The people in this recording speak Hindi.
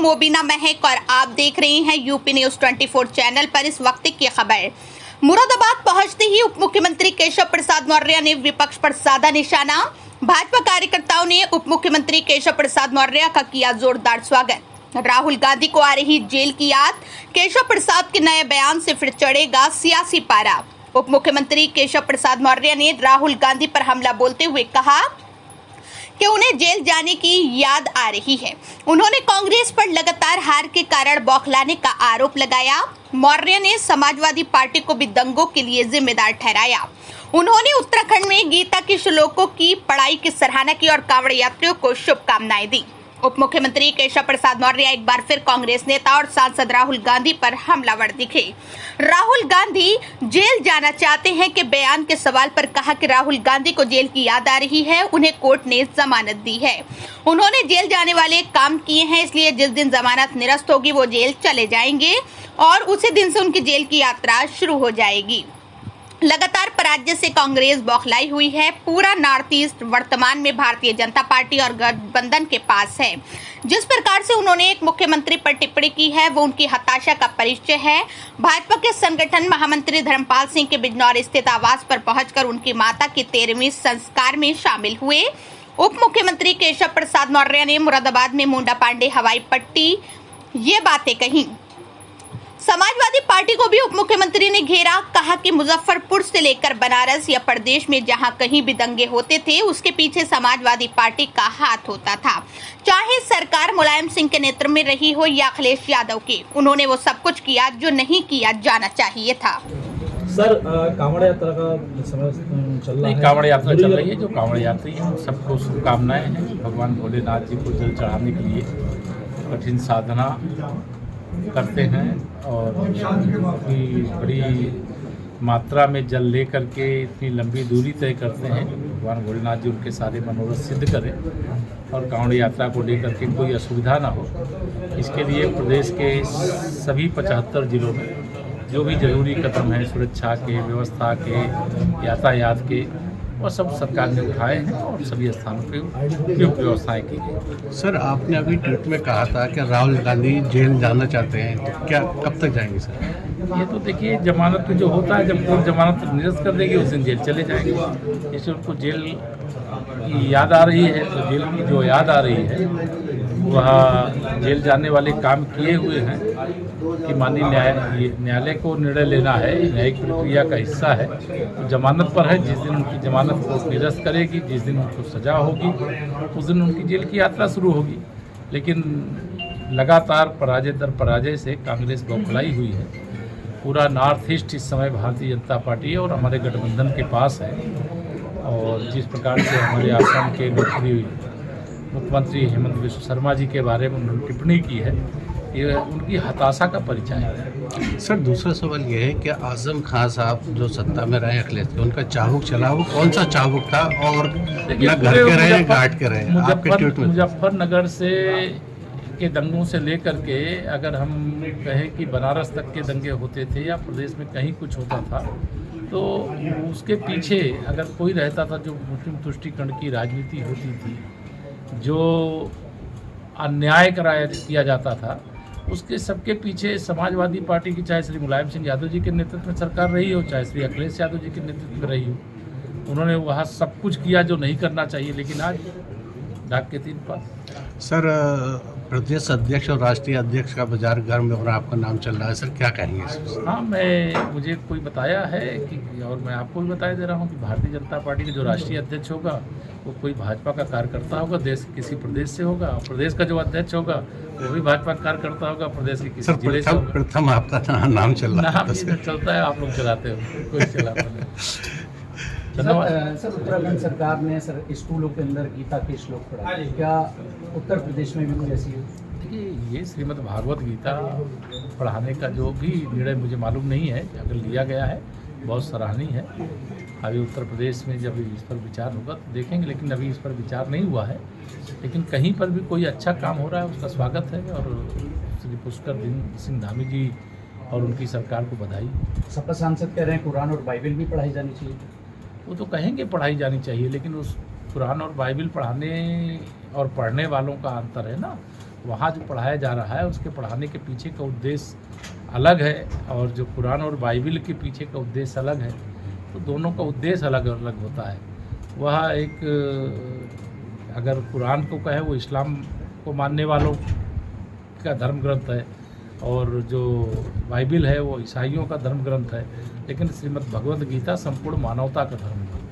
मोबिना महक और आप देख रहे हैं यूपी न्यूज 24 चैनल पर इस वक्त की खबर। मुरादाबाद पहुंचते ही उप मुख्यमंत्री केशव प्रसाद मौर्य ने विपक्ष पर साधा निशाना। भाजपा कार्यकर्ताओं ने उप मुख्यमंत्री केशव प्रसाद मौर्य का किया जोरदार स्वागत। राहुल गांधी को आ रही जेल की याद, केशव प्रसाद के नए बयान से फिर चढ़ेगा सियासी पारा। उप मुख्यमंत्री केशव प्रसाद मौर्य ने राहुल गांधी पर हमला बोलते हुए कहा कि उन्हें जेल जाने की याद आ रही है। उन्होंने कांग्रेस पर लगातार हार के कारण बौखलाने का आरोप लगाया। मौर्य ने समाजवादी पार्टी को भी दंगों के लिए जिम्मेदार ठहराया। उन्होंने उत्तराखंड में गीता के श्लोकों की पढ़ाई की सराहना की और कांवड़ यात्रियों को शुभकामनाएं दी। उप मुख्यमंत्री केशव प्रसाद मौर्य एक बार फिर कांग्रेस नेता और सांसद राहुल गांधी पर हमलावर दिखे। राहुल गांधी जेल जाना चाहते हैं के बयान के सवाल पर कहा कि राहुल गांधी को जेल की याद आ रही है, उन्हें कोर्ट ने जमानत दी है। उन्होंने जेल जाने वाले काम किए हैं, इसलिए जिस दिन जमानत निरस्त होगी वो जेल चले जाएंगे और उसी दिन से उनकी जेल की यात्रा शुरू हो जाएगी। लगातार पराजय से कांग्रेस बौखलाई हुई है। पूरा नॉर्थ ईस्ट वर्तमान में भारतीय जनता पार्टी और गठबंधन के पास है। जिस प्रकार से उन्होंने एक मुख्यमंत्री पर टिप्पणी की है वो उनकी हताशा का परिचय है। भाजपा के संगठन महामंत्री धर्मपाल सिंह के बिजनौर स्थित आवास पर पहुंचकर उनकी माता की 13वीं संस्कार में शामिल हुए। उप मुख्यमंत्री केशव प्रसाद मौर्य ने मुरादाबाद में मुंडा पांडे हवाई पट्टी ये बातें कही। समाजवादी पार्टी को भी उप मुख्यमंत्री ने घेरा। कहा कि मुजफ्फरपुर से लेकर बनारस या प्रदेश में जहां कहीं भी दंगे होते थे उसके पीछे समाजवादी पार्टी का हाथ होता था, चाहे सरकार मुलायम सिंह के नेतृत्व में रही हो या अखिलेश यादव की। उन्होंने वो सब कुछ किया जो नहीं किया जाना चाहिए था। सर, कांवड़ यात्रा का समय चल रहा है। कांवड़ यात्रा चल रही है। जो कांवड़ यात्री हैं सबको शुभकामनाएं हैं। भगवान भोलेनाथ जी को जल चढ़ाने के लिए कठिन साधना करते हैं और बड़ी मात्रा में जल ले करके इतनी लंबी दूरी तय करते हैं। भगवान भोलेनाथ जी उनके सारे मनोरथ सिद्ध करें और कांवड़ यात्रा को लेकर के कोई असुविधा ना हो, इसके लिए प्रदेश के सभी 75 जिलों में जो भी जरूरी कदम हैं सुरक्षा के, व्यवस्था के, यातायात के, वो सब सरकार ने उठाए हैं और सभी स्थानों पे उपयुक्त व्यवस्थाएं की गई। सर, आपने अभी ट्वीट में कहा था कि राहुल गांधी जेल जाना चाहते हैं, तो क्या कब तक जाएंगे सर? ये तो देखिए, जमानत में जो होता है, जब कोर्ट जमानत निरस्त कर देगी उस दिन जेल चले जाएंगे। जैसे उनको जेल की याद आ रही है तो जेल की जो याद आ रही है वह जेल जाने वाले काम किए हुए हैं कि माननीय न्यायालय को निर्णय लेना है, न्यायिक प्रक्रिया का हिस्सा है। तो जमानत पर है, जिस दिन उनकी जमानत को निरस्त करेगी, जिस दिन उनको सजा होगी उस दिन उनकी जेल की यात्रा शुरू होगी। लेकिन लगातार पराजय दर पराजय से कांग्रेस बौखलाई हुई है। पूरा नॉर्थ ईस्ट इस समय भारतीय जनता पार्टी और हमारे गठबंधन के पास है और जिस प्रकार से हमारे आसाम के मुख्यमंत्री हेमंत बिश्व शर्मा जी के बारे में उन्होंने टिप्पणी की है, ये उनकी हताशा का परिचय है। सर, दूसरा सवाल ये है कि आजम खान साहब जो सत्ता में रहे अखिलेश के, उनका चाबुक चला, वो कौन सा चाबुक था और या घर के रहे घाट के रहे? आपके ट्वीट में मुजफ्फरनगर से के दंगों से लेकर के अगर हम कहें कि बनारस तक के दंगे होते थे या प्रदेश में कहीं कुछ होता था तो उसके पीछे अगर कोई रहता था, जो मुस्लिम तुष्टीकरण की राजनीति होती थी, जो अन्याय किया जाता था, उसके सबके पीछे समाजवादी पार्टी की, चाहे श्री मुलायम सिंह यादव जी के नेतृत्व में सरकार रही हो, चाहे श्री अखिलेश यादव जी के नेतृत्व में रही हो, उन्होंने वहाँ सब कुछ किया जो नहीं करना चाहिए। लेकिन आज डाक के 3 पास। सर, प्रदेश अध्यक्ष और राष्ट्रीय अध्यक्ष का बाजार गर्म और आपका नाम चल रहा है, सर क्या कहेंगे? हाँ, मुझे कोई बताया है कि, और मैं आपको भी बताया दे रहा हूँ कि भारतीय जनता पार्टी का जो राष्ट्रीय अध्यक्ष होगा वो कोई भाजपा का कार्यकर्ता होगा, देश किसी प्रदेश से होगा। प्रदेश का जो अध्यक्ष होगा वो भी भाजपा का कार्यकर्ता होगा, प्रदेश के किसी जिले से होगा। प्रथम आपका नाम चल रहा है। नाम चलता है, आप लोग चलाते हो, कोई चलाता नहीं। सर, उत्तराखंड सरकार ने स्कूलों के अंदर गीता के श्लोक पढ़ाए, क्या उत्तर प्रदेश में भी कोई ऐसी? देखिए, ये श्रीमद् भागवत गीता पढ़ाने का जो भी निर्णय मुझे मालूम नहीं है, अगर लिया गया है बहुत सराहनीय है। अभी उत्तर प्रदेश में जब इस पर विचार होगा तो देखेंगे, लेकिन अभी इस पर विचार नहीं हुआ है। लेकिन कहीं पर भी कोई अच्छा काम हो रहा है उसका स्वागत है और श्री पुष्कर सिंह धामी जी और उनकी सरकार को बधाई। सपा सांसद कह रहे हैं कुरान और बाइबल भी पढ़ाई जानी चाहिए। वो तो कहेंगे पढ़ाई जानी चाहिए, लेकिन उस कुरान और बाइबल पढ़ाने और पढ़ने वालों का अंतर है ना। वहाँ जो पढ़ाया जा रहा है उसके पढ़ाने के पीछे का उद्देश्य अलग है और जो कुरान और बाइबिल के पीछे का उद्देश्य अलग है। तो दोनों का उद्देश्य अलग अलग होता है। वह एक अगर कुरान को कहे वो इस्लाम को मानने वालों का धर्म ग्रंथ है और जो बाइबिल है वो ईसाइयों का धर्म ग्रंथ है, लेकिन श्रीमद् भगवद गीता संपूर्ण मानवता का धर्म ग्रंथ है।